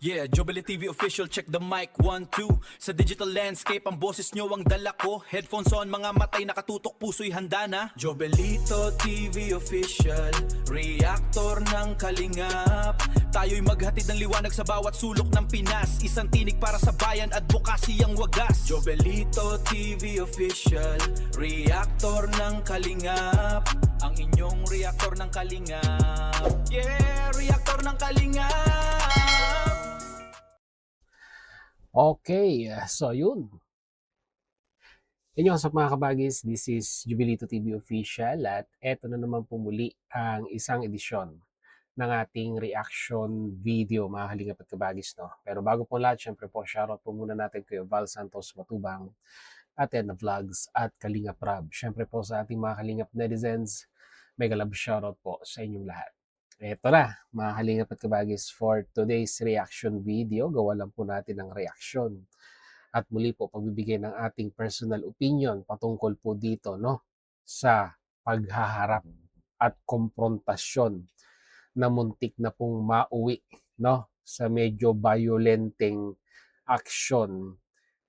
Yeah, Jobele TV official, check the mic, 1, 2. Sa digital landscape, ang boses nyo ang dala ko. Headphones on, mga matay nakatutok, puso'y handa na. Jobelito TV official, reactor ng kalingap. Tayo'y maghatid ng liwanag sa bawat sulok ng Pinas. Isang tinig para sa bayan, advokasy ang wagas. Jobelito TV official, reactor ng kalingap. Ang inyong reactor ng kalingap. Yeah, reactor ng kalingap. Okay, so yun. Inyo sa mga kabagis, this is Jubilito TV Official at eto na naman po muli ang isang edisyon ng ating reaction video mga kalingap at kabagis. No? Pero bago po lahat, syempre po, shoutout po muna natin kay Val Santos Matubang, Atena Vlogs at Kalingap Rab. Syempre po sa ating mga kalingap netizens, mega love shoutout po sa inyong lahat. Ito na, mga kalingap at kabagis, for today's reaction video. Gawa lang po natin ng reaction. At muli po, pagbibigay ng ating personal opinion patungkol po dito, no? Sa paghaharap at komprontasyon na muntik na pong mauwi, no? Sa medyo violenteng action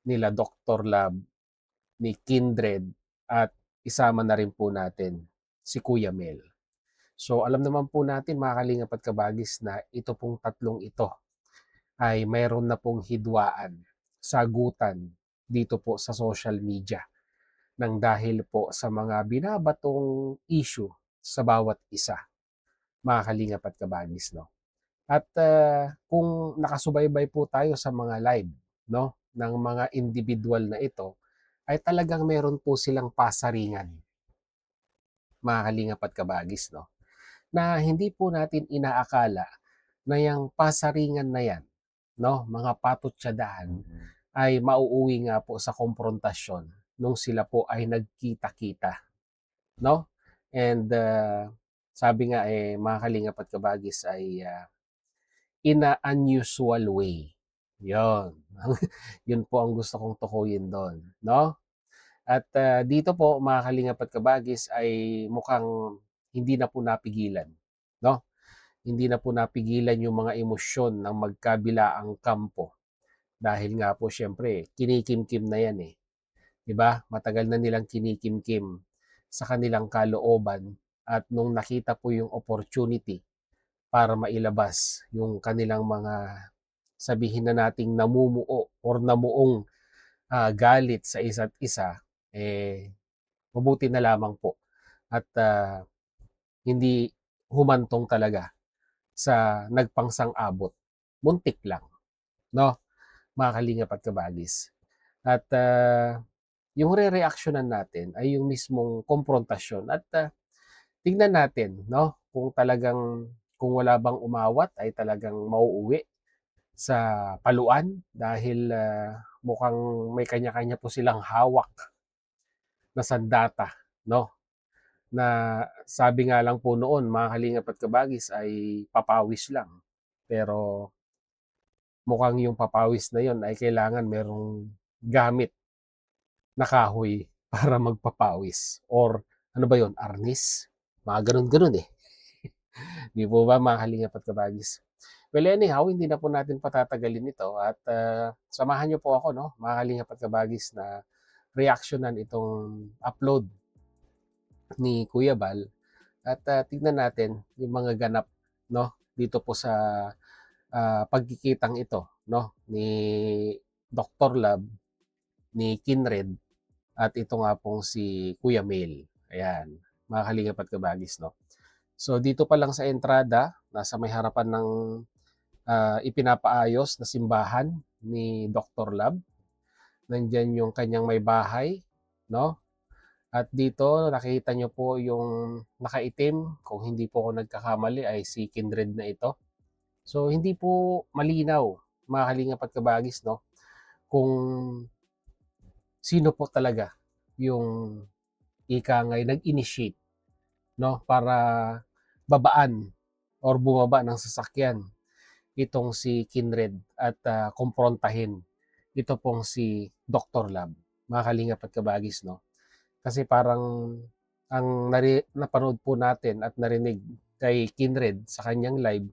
nila Dr. Lab, ni Kindred, at isama na rin po natin si Kuya Mel. So alam naman po natin mga kalingap at kabagis na ito pong tatlong ito ay mayroon na pong hidwaan, sagutan dito po sa social media nang dahil po sa mga binabatong issue sa bawat isa, mga kalingap at kabagis. No? At kung nakasubaybay po tayo sa mga live, no, ng mga individual na ito, ay talagang meron po silang pasaringan, mga kalingap at kabagis. No? Na hindi po natin inaakala na yung pasaringan na yan, no, mga patutsadahan, ay mauuwi nga po sa komprontasyon nung sila po ay nagkita-kita, no? And sabi nga mga kalingap at kabagis ay in a unusual way. Yon. Yun po ang gusto kong tukuyin doon, no? At dito po mga kalingap at kabagis ay mukhang hindi na po napigilan, no? Hindi na po napigilan yung mga emosyon ng magkabilaang kampo. Dahil nga po syempre, kinikimkim na yan eh. 'Di ba? Matagal na nilang kinikimkim sa kanilang kalooban at nung nakita po yung opportunity para mailabas yung kanilang mga, sabihin na nating namumuo or namuong galit sa isa't isa, mabuti na lamang po at hindi humantong talaga sa nagpangsang-abot. Muntik lang, no? Mga kalingap at kabagis. At yung re-reactionan natin ay yung mismong komprontasyon at tignan natin, no? Kung talagang, kung wala bang umawat ay talagang mauuwi sa paluan dahil mukhang may kanya-kanya po silang hawak na sandata, no? Na sabi nga lang po noon, mga kalingap at kabagis, ay papawis lang. Pero mukhang yung papawis na yon ay kailangan merong gamit na kahoy para magpapawis. Or ano ba yon, arnis? Mga ganun-ganun eh. Di po ba mga kalingap at kabagis? Well anyhow, hindi na po natin patatagalin ito at samahan niyo po ako, no, mga kalingap at kabagis, na reactionan itong upload ni Kuya Bal at tignan natin yung mga ganap, no, dito po sa pagkikitang ito, no, ni Dr. Lab, ni Kinred, at ito nga pong si Kuya Mel. Ayan, mga kalingap at kabagis, no. So dito pa lang sa entrada, nasa may harapan ng ipinapaayos na simbahan ni Dr. Lab. Nandyan yung kanyang may bahay, no. At dito, nakita nyo po yung nakaitim, kung hindi po ako nagkakamali, ay si Kindred na ito. So, hindi po malinaw, mga kalingap at kabagis, no, kung sino po talaga yung ika ngay nag-initiate, no, para babaan or bumaba ng sasakyan itong si Kindred at komprontahin ito pong si Dr. Lab, mga kalingap at kabagis, no. Kasi parang ang napanood po natin at narinig kay Kindred sa kanyang live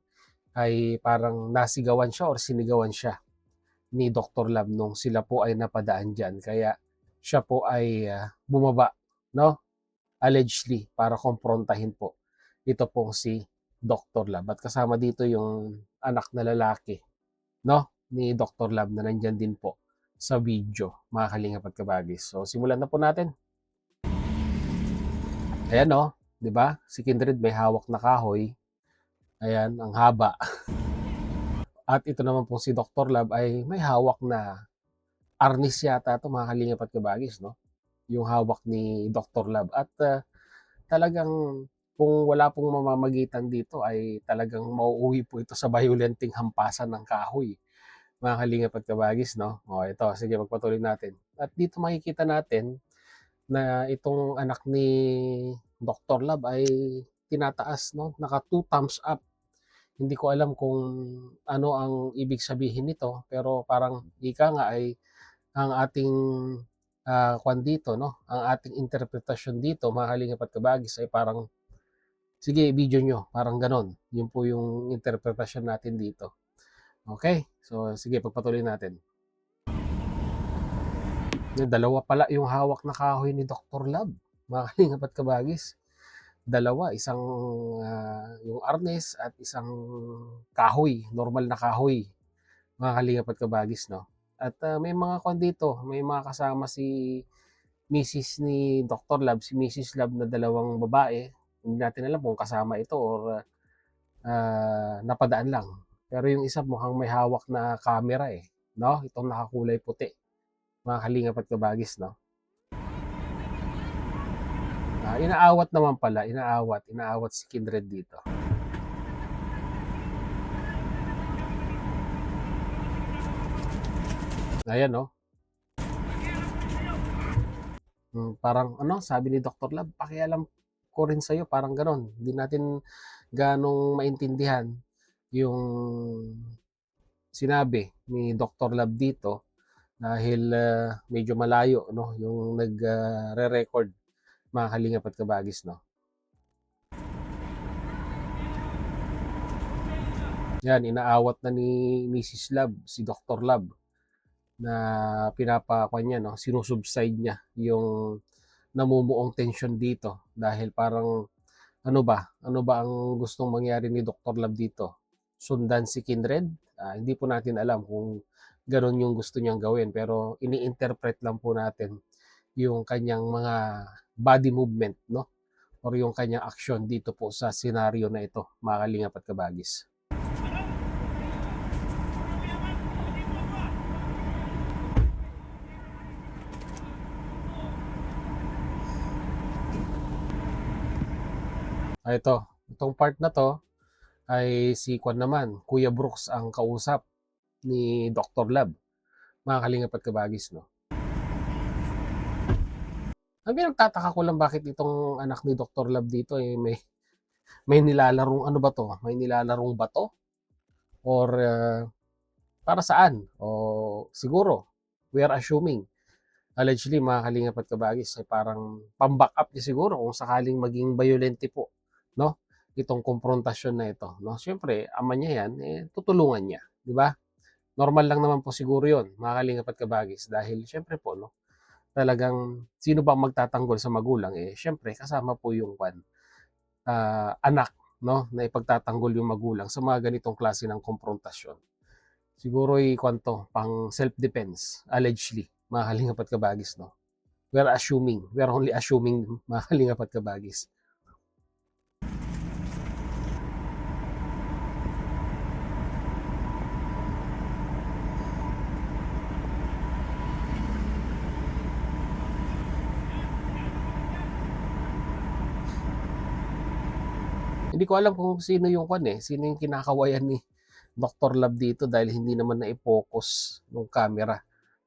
ay parang nasigawan siya or sinigawan siya ni Dr. Lab nung sila po ay napadaan diyan. Kaya siya po ay bumaba, no? Allegedly para kumprontahin po ito pong si Dr. Lab. At kasama dito yung anak na lalaki, no? Ni Dr. Lab na nandyan din po sa video, mga kalingap at kabagis. So simulan na po natin. Ayan, no? 'Di ba? Si Kindred may hawak na kahoy. Ayan, ang haba. At ito naman po si Dr. Lab ay may hawak na arnis yata ito, mga kalingap at kabagis, no? Yung hawak ni Dr. Lab. At talagang kung wala pong mamamagitan dito ay talagang mauuwi po ito sa violenting hampasan ng kahoy, mga kalingap at kabagis, no? O ito, sige, magpatuloy natin. At dito makikita natin na itong anak ni Dr. Lab ay tinataas, no? Naka 2 thumbs up. Hindi ko alam kung ano ang ibig sabihin nito, pero parang ika nga ay ang ating kwan dito, no? Ang ating interpretasyon dito, mga kalingap at kabagis, ay parang sige, video nyo, parang ganon. Yun po yung interpretasyon natin dito. Okay? So, sige, pagpatuloy natin. Yung dalawa pala yung hawak na kahoy ni Dr. Lab, mga kalingap at kabagis. Dalawa, isang yung arnes at isang kahoy, normal na kahoy, mga kalingap at kabagis, no? At may mga kwan dito, may mga kasama si Mrs. ni Dr. Lab, si Mrs. Lab na dalawang babae. Hindi natin alam kung kasama ito or napadaan lang. Pero yung isa mukhang may hawak na camera no? Itong nakakulay puti, mga kalingap at kabagis, no? Inaawat naman pala, inaawat si Kindred dito. Ayan, no? Parang ano, sabi ni Dr. Lab, pakialam ko rin sa'yo, parang ganon. Hindi natin ganong maintindihan yung sinabi ni Dr. Lab dito dahil medyo malayo, no? Yung nagre-record, mga kalingap at kabagis, no? Yan, inaawat na ni Mrs. Lab, si Dr. Lab, na pinapakwan niya, no? Sinusubside niya yung namumuong tension dito dahil parang ano ba ang gustong mangyari ni Dr. Lab dito? Sundan si Kindred? Hindi po natin alam kung ganon yung gusto niyang gawin, pero ini-interpret lang po natin yung kanyang mga body movement, no? Or yung kanyang action dito po sa scenario na ito, mga kalingap at kabagis. Itong part na to ay si Kwan naman, Kuya Brooks ang kausap ni Dr. Lab, mga kalingap at kabagis, no? Ang pinagtataka ko lang bakit itong anak ni Dr. Lab dito may nilalarong ano ba to? May nilalarong bato? Or para saan? O siguro, we are assuming, allegedly, mga kalingap at kabagis, ay parang pang-back up niya siguro kung sakaling maging violente po, no? Itong konfrontasyon na ito, no? Siyempre, ama niya yan, tutulungan niya, di ba? Normal lang naman po siguro yon, mga kalingap at kabagis, dahil siyempre po, no? Talagang sino ba magtatanggol sa magulang? Siyempre, kasama po yung anak, no? Na ipagtatanggol yung magulang sa mga ganitong klase ng konfrontasyon. Siguro pang self-defense, allegedly, mga kalingap at kabagis, no? We're only assuming, mga kalingap at kabagis. Hindi ko alam kung sino yung sino yung kinakawayan ni Dr. Lab dito dahil hindi naman na-focus ng camera,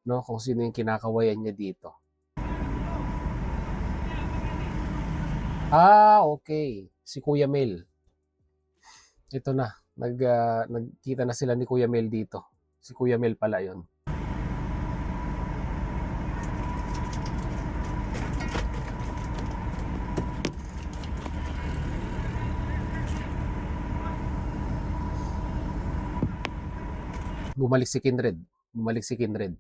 no? Kung sino yung kinakawayan niya dito. Okay. Si Kuya Mel. Ito na. Nagkita na sila ni Kuya Mel dito. Si Kuya Mel pala yon. Bumalik si Kindred. Bumalik si Kindred.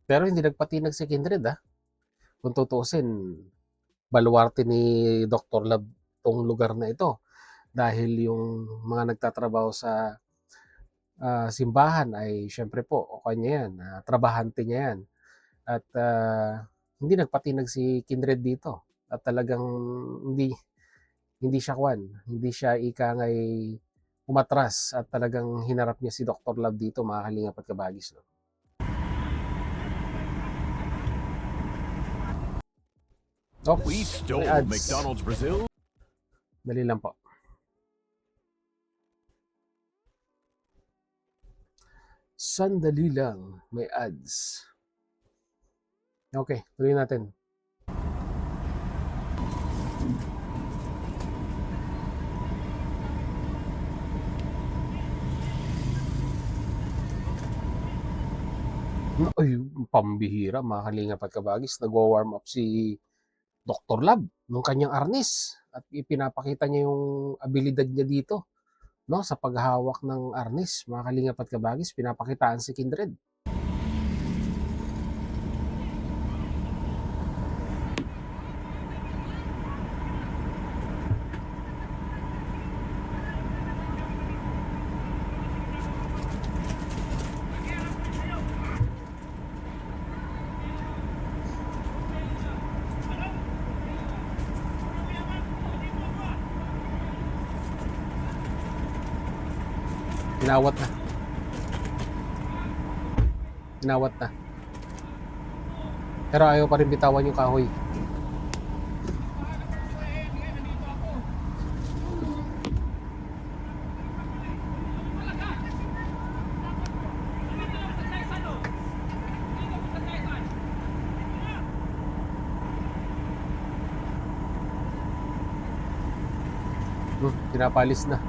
Pero hindi nagpatinag si Kindred Kung tutuusin, baluarte ni Dr. Love tong lugar na ito. Dahil yung mga nagtatrabaho sa simbahan ay syempre po, o kanya yan, trabahante niya yan. At hindi nagpatinag si Kindred dito. At talagang hindi hindi siya hindi siya ikangay umatras at talagang hinarap niya si Dr. Love dito, mga kalingap at kabagis. No? Oops, We may stole ads. McDonald's Brazil. Dali lang po. Sandali lang, may ads. Okay, tuloy natin. Ay, pambihira, mga kalingap at kabagis. Nagwa-warm up si Dr. Love nung kanyang arnis at ipinapakita niya yung abilidad niya dito, no, sa paghawak ng arnis, mga kalingap at kabagis. Pinapakitaan si Kindred. Inawat na. Inawat na. Pero ayaw pa rin bitawan yung kahoy. Pinapalis na.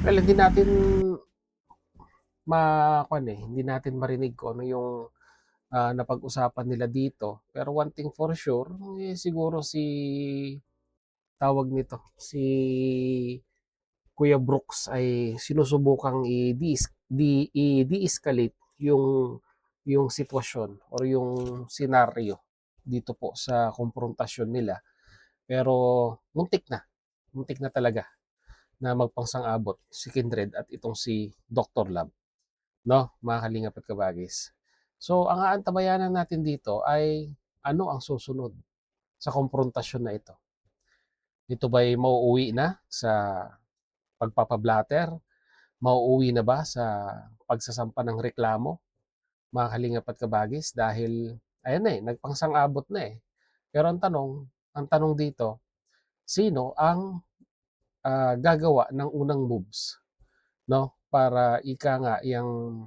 Well, hindi natin hindi natin marinig kung ano yung napag-usapan nila dito. Pero one thing for sure, siguro tawag nito, si Kuya Brooks ay sinusubukang i-de-escalate yung sitwasyon or yung senaryo dito po sa komprontasyon nila. Pero muntik na talaga na magpangsang-abot si Kindred at itong si Dr. Love, no, mga kalingap at kabagis. So, ang aantabayanan natin dito ay ano ang susunod sa komprontasyon na ito. Ito ba'y mauuwi na sa pagpapablatter? Mauuwi na ba sa pagsasampa ng reklamo, mga kalingap at kabagis? Dahil, ayan nagpangsang-abot na Pero ang tanong dito, sino ang gagawa ng unang moves, no? Para ika nga yung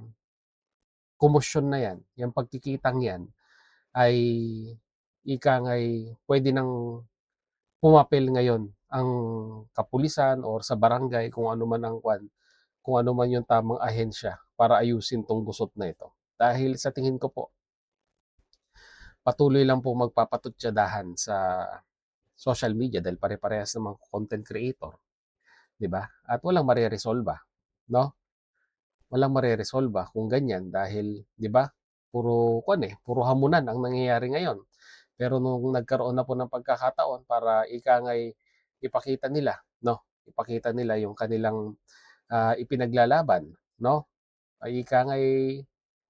komosyon na yan, yung pagkikitang yan, ay ika nga pwede nang pumapel ngayon ang kapulisan or sa barangay kung ano man kung ano man yung tamang ahensya para ayusin tong gusot na ito. Dahil sa tingin ko po, patuloy lang po magpapatutsadahan sa social media dahil pare-parehas namang content creator, 'di ba? At walang mareresolba, no? Walang mareresolba kung ganyan dahil, 'di ba? Puro hamunan ang nangyayari ngayon. Pero nung nagkaroon na po ng pagkakataon para ika nga'y ipakita nila, 'no, ipakita nila yung kanilang, ipinaglalaban, 'no, ay ika nga'y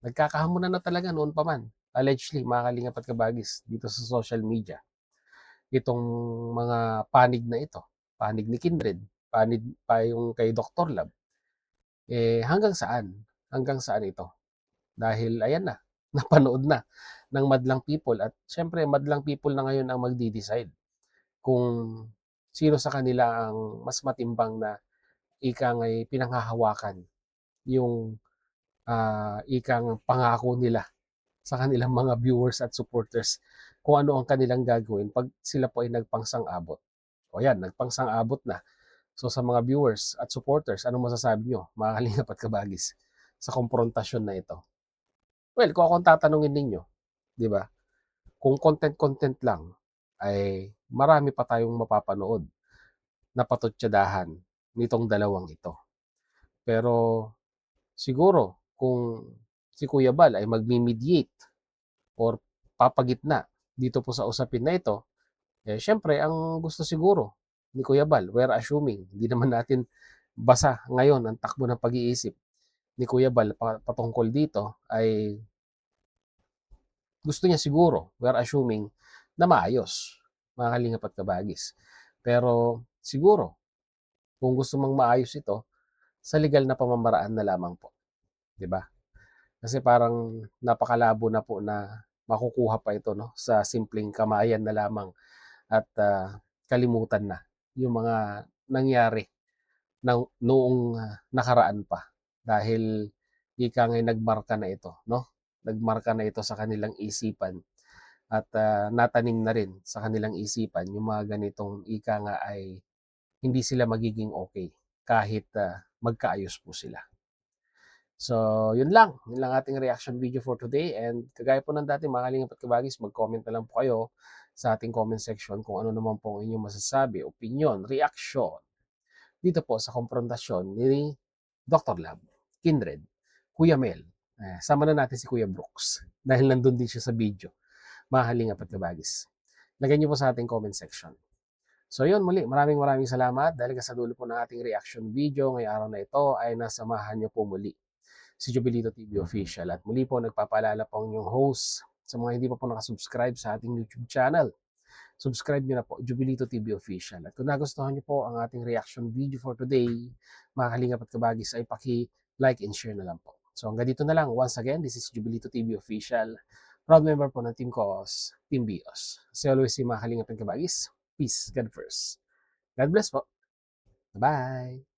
nagkakahamunan na talaga noon pa man, allegedly mga kalingap at kabagis dito sa social media. Itong mga panig na ito, panig ni Kindred, panig pa yung kay Dr. Love, hanggang saan? Hanggang saan ito? Dahil ayan na, napanood na ng madlang people at siyempre madlang people na ngayon ang magde-decide kung sino sa kanila ang mas matimbang na ika nga'y pinanghahawakan yung, ikang pangako nila sa kanilang mga viewers at supporters kung ano ang kanilang gagawin 'pag sila po ay nagpangsang-abot. O yan, nagpangsang-abot na. So sa mga viewers at supporters, anong masasabi niyo, mga kalingap at kabagis, sa komprontasyon na ito? Well, kung akong tatanungin ninyo, 'di ba? Kung content-content lang, ay marami pa tayong mapapanood na patutsadahan nitong dalawang ito. Pero siguro kung si Kuya Bal ay magme-mediate or papagitna dito po sa usapin na ito, syempre ang gusto siguro ni Kuya Bal, we're assuming, hindi naman natin basa ngayon ang takbo ng pag-iisip ni Kuya Bal patungkol dito, ay gusto niya siguro, we're assuming, na maayos, mga kalingap at kabagis. Pero siguro, kung gusto mang maayos ito, sa legal na pamamaraan na lamang po, 'di ba? Kasi parang napakalabo na po na makukuha pa ito, no, sa simpleng kamayan na lamang at kalimutan na yung mga nangyari noong nakaraan pa, dahil ika nga'y nagmarka na ito, no? Nagmarka na ito sa kanilang isipan at natanim na rin sa kanilang isipan yung mga ganitong ika nga ay hindi sila magiging okay kahit magkaayos po sila. So, yun lang ating reaction video for today, and kagaya po ng dati mga kalingap at kabagis, mag-comment na lang po kayo sa ating comment section kung ano naman po ang inyong masasabi, opinion, reaction dito po sa komprontasyon ni Dr. Lab, Kindred, Kuya Mel. Sama na natin si Kuya Brooks dahil nandun din siya sa video, mga kalingap at kabagis. Lagyan niyo po sa ating comment section. So yun, muli, maraming salamat dahil sa dulo po ng ating reaction video ngayong araw na ito ay nasamahan niyo po muli si Jubilito TV Official. At muli po, nagpapaalala po ang inyong host sa mga hindi pa po nakasubscribe sa ating YouTube channel. Subscribe nyo na po, Jubilito TV Official. At kung nagustuhan nyo po ang ating reaction video for today, mga kalingap at kabagis, ay paki-like and share na lang po. So hanggang dito na lang. Once again, this is Jubilito TV Official. Proud member po ng Team Cos, Team Bios. As always, si mga kalingap at kabagis, peace, God first. God bless po. Bye!